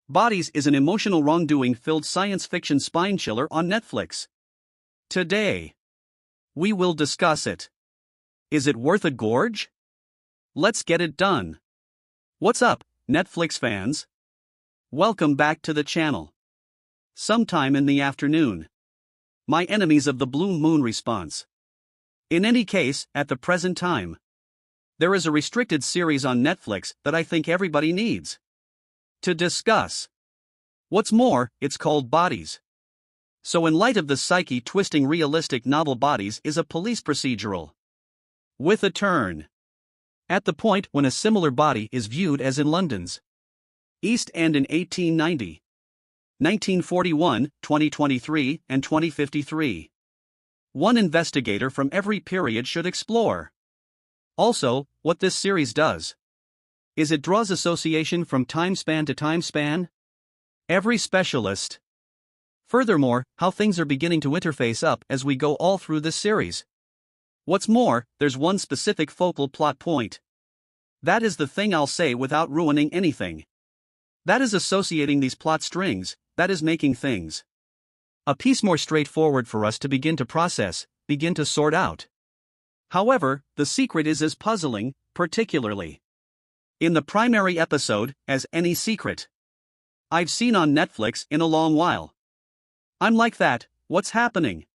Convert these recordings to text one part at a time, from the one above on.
Bodies is an emotional wrongdoing-filled science fiction spine chiller on Netflix. Today, we will discuss it. Is it worth a gorge? Let's get it done. What's up, Netflix fans? Welcome back to the channel. Sometime in the afternoon. My enemies of the blue moon response. In any case, at the present time, there is a restricted series on Netflix that I think everybody needs to discuss. What's more, it's called Bodies. So in light of the psyche-twisting realistic novel, Bodies is a police procedural with a turn at the point when a similar body is viewed as in London's East End in 1890, 1941, 2023, and 2053. One investigator from every period should explore. Also, what this series does is it draws association from time span to time span. Every specialist. Furthermore, how things are beginning to interface up as we go all through this series. What's more, there's one specific focal plot point. That is the thing I'll say without ruining anything. That is associating these plot strings, that is making things a piece more straightforward for us to begin to process, begin to sort out. However, the secret is as puzzling, particularly in the primary episode, as any secret I've seen on Netflix in a long while. I'm like that, what's happening?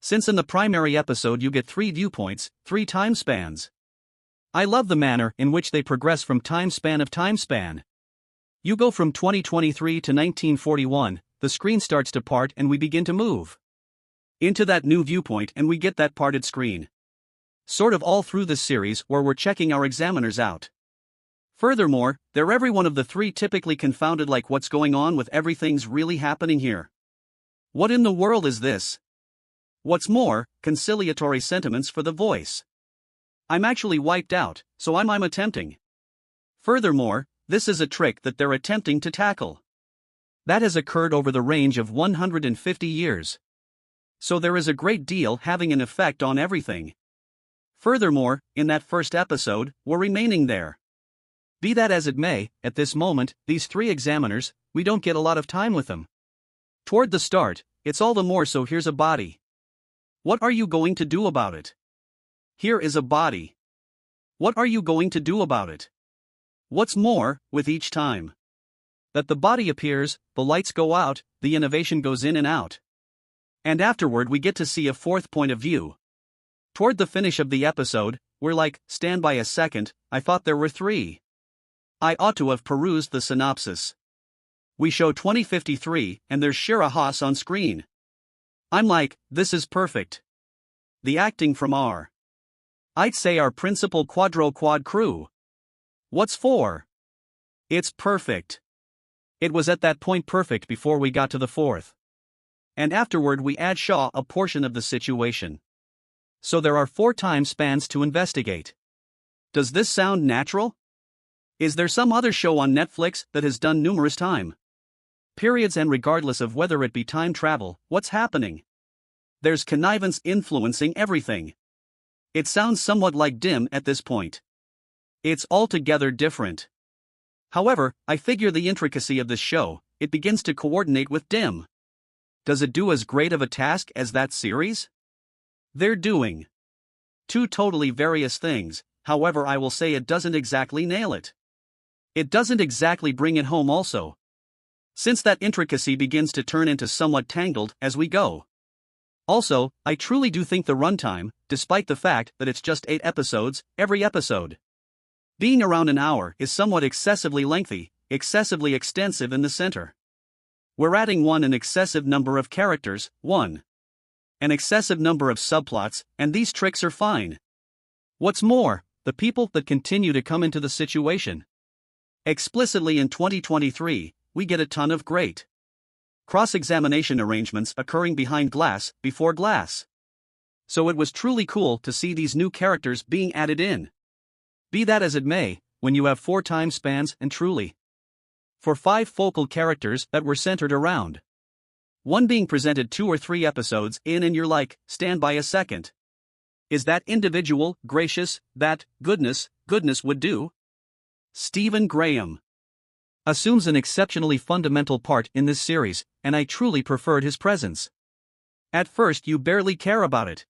Since in the primary episode you get 3 viewpoints, 3 time spans. I love the manner in which they progress from time span of time span. You go from 2023 to 1941, the screen starts to part and we begin to move into that new viewpoint and we get that parted screen. Sort of all through this series where we're checking our examiners out. Furthermore, they're every one of the 3 typically confounded, like what's going on with everything's really happening here. What in the world is this? What's more, conciliatory sentiments for the voice. I'm actually wiped out, so I'm attempting. Furthermore, this is a trick that they're attempting to tackle. That has occurred over the range of 150 years. So there is a great deal having an effect on everything. Furthermore, in that first episode, we're remaining there. Be that as it may, at this moment, these 3 examiners, we don't get a lot of time with them. Toward the start, it's all the more so. Here's a body. What are you going to do about it? Here is a body. What are you going to do about it? What's more, with each time that the body appears, the lights go out, the innovation goes in and out. And afterward we get to see a 4th point of view. Toward the finish of the episode, we're like, stand by a second, I thought there were 3. I ought to have perused the synopsis. We show 2053 and there's Shira Haas on screen. I'm like, this is perfect. The acting from I'd say our principal quad crew. What's for? It's perfect. It was at that point perfect before we got to the 4th. And afterward we add Shaw a portion of the situation. So there are 4 time spans to investigate. Does this sound natural? Is there some other show on Netflix that has done numerous time periods, and regardless of whether it be time travel, what's happening? There's connivance influencing everything. It sounds somewhat like Dim at this point. It's altogether different. However, I figure the intricacy of this show, it begins to coordinate with Dim. Does it do as great of a task as that series? They're doing 2 totally various things, however I will say it doesn't exactly nail it. It doesn't exactly bring it home also. Since that intricacy begins to turn into somewhat tangled as we go. Also, I truly do think the runtime, despite the fact that it's just 8 episodes, every episode being around an hour, is somewhat excessively lengthy, excessively extensive in the center. We're adding an excessive number of characters, an excessive number of subplots, and these tricks are fine. What's more, the people that continue to come into the situation. Explicitly in 2023, we get a ton of great cross-examination arrangements occurring behind glass, before glass. So it was truly cool to see these new characters being added in. Be that as it may, when you have 4 time spans and truly for 5 focal characters that were centered around one being presented 2 or 3 episodes in, and you're like, stand by a second. Is that individual, gracious, that goodness would do? Stephen Graham. assumes an exceptionally fundamental part in this series, and I truly preferred his presence. At first, you barely care about it.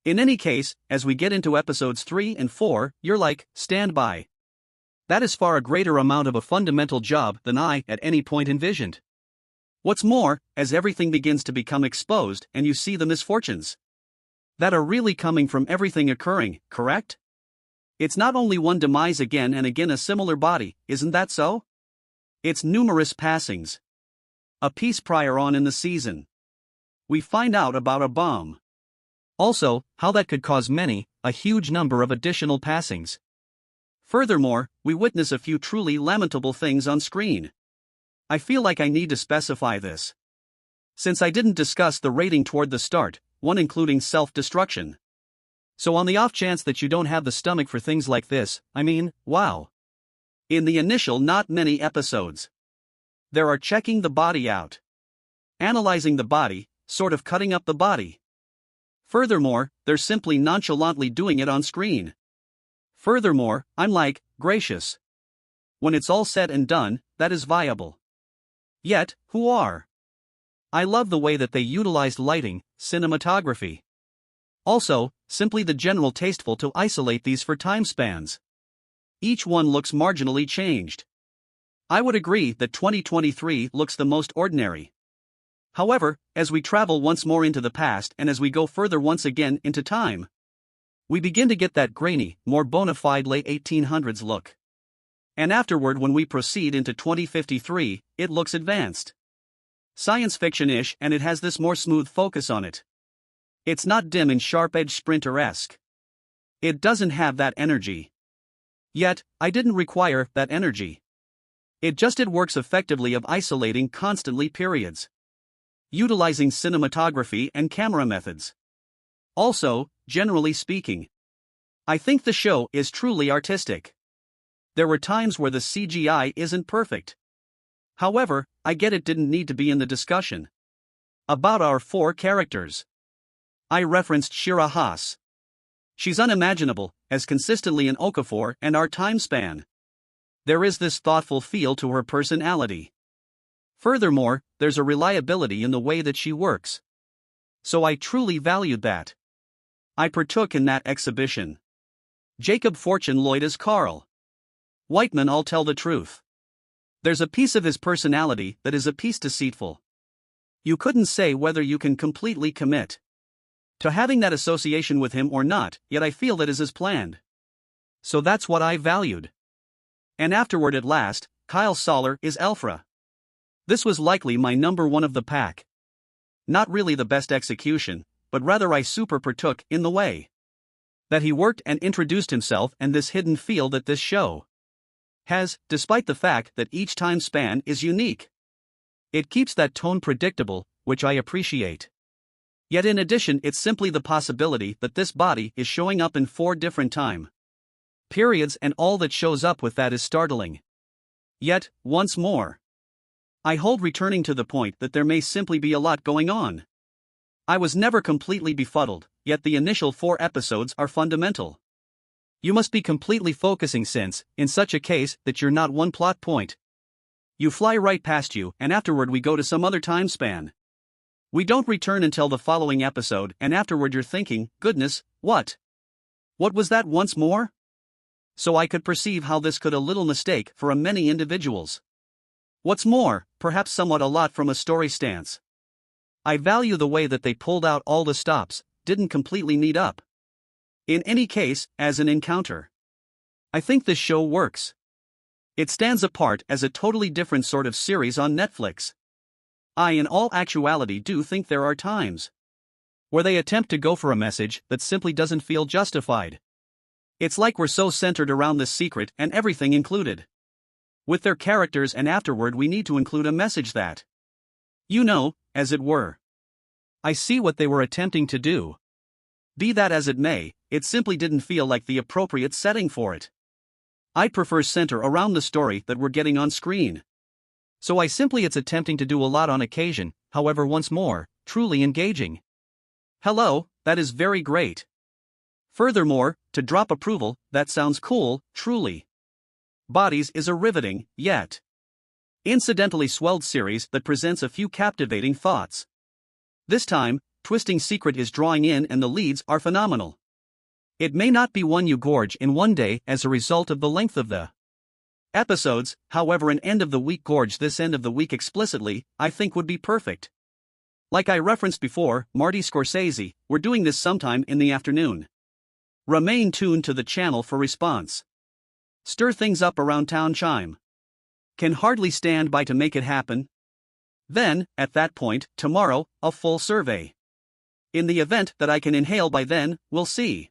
In any case, as we get into episodes 3 and 4, you're like, stand by. That is far a greater amount of a fundamental job than I at any point envisioned. What's more, as everything begins to become exposed and you see the misfortunes that are really coming from everything occurring, correct? It's not only one demise again and again a similar body, isn't that so? It's numerous passings. A piece prior on in the season, we find out about a bomb. Also, how that could cause a huge number of additional passings. Furthermore, we witness a few truly lamentable things on screen. I feel like I need to specify this, since I didn't discuss the rating toward the start, one including self-destruction. So on the off chance that you don't have the stomach for things like this, wow. In the initial not many episodes, there are checking the body out, analyzing the body, sort of cutting up the body. Furthermore, they're simply nonchalantly doing it on screen. Furthermore, I'm like, gracious. When it's all said and done, that is viable. Yet, who are? I love the way that they utilized lighting, cinematography. Also, simply the general tasteful to isolate these for time spans. Each one looks marginally changed. I would agree that 2023 looks the most ordinary. However, as we travel once more into the past and as we go further once again into time, we begin to get that grainy, more bona fide late 1800s look. And afterward, when we proceed into 2053, it looks advanced. Science fiction-ish, and it has this more smooth focus on it. It's not dim and sharp-edged Sprinter-esque. It doesn't have that energy. Yet, I didn't require that energy. It works effectively of isolating constantly periods, utilizing cinematography and camera methods. Also, generally speaking, I think the show is truly artistic. There were times where the CGI isn't perfect. However, I get it didn't need to be in the discussion. About our 4 characters, I referenced Shira Haas. She's unimaginable, as consistently in Okafor and our time span. There is this thoughtful feel to her personality. Furthermore, there's a reliability in the way that she works. So I truly valued that. I partook in that exhibition. Jacob Fortune Lloyd as Carl Whiteman. I'll tell the truth. There's a piece of his personality that is a piece deceitful. You couldn't say whether you can completely commit to having that association with him or not, yet I feel that is as planned. So that's what I valued. And afterward at last, Kyle Soller is Elfra. This was likely my number 1 of the pack. Not really the best execution, but rather I super partook in the way that he worked and introduced himself and this hidden feel that this show has, despite the fact that each time span is unique. It keeps that tone predictable, which I appreciate. Yet in addition, it's simply the possibility that this body is showing up in 4 different time periods, and all that shows up with that is startling. Yet, once more, I hold returning to the point that there may simply be a lot going on. I was never completely befuddled, yet the initial 4 episodes are fundamental. You must be completely focusing since, in such a case, that you're not one plot point. You fly right past you, and afterward we go to some other time span. We don't return until the following episode, and afterward you're thinking, goodness, what? What was that once more? So I could perceive how this could a little mistake for a many individuals. What's more, perhaps somewhat a lot from a story stance. I value the way that they pulled out all the stops, didn't completely need up. In any case, as an encounter, I think this show works. It stands apart as a totally different sort of series on Netflix. I in all actuality do think there are times where they attempt to go for a message that simply doesn't feel justified. It's like we're so centered around this secret and everything included with their characters, and afterward we need to include a message that, as it were. I see what they were attempting to do. Be that as it may, it simply didn't feel like the appropriate setting for it. I prefer center around the story that we're getting on screen. So it's attempting to do a lot on occasion, however once more, truly engaging. Hello, that is very great. Furthermore, to drop approval, that sounds cool, truly. Bodies is a riveting, yet incidentally swelled series that presents a few captivating thoughts. This time, Twisting Secret is drawing in and the leads are phenomenal. It may not be one you gorge in one day as a result of the length of the episodes, however, an end of the week gorge this end of the week explicitly, I think would be perfect. Like I referenced before, Marty Scorsese, we're doing this sometime in the afternoon. Remain tuned to the channel for response. Stir things up around town chime. Can hardly stand by to make it happen. Then, at that point, tomorrow, a full survey. In the event that I can inhale by then, we'll see.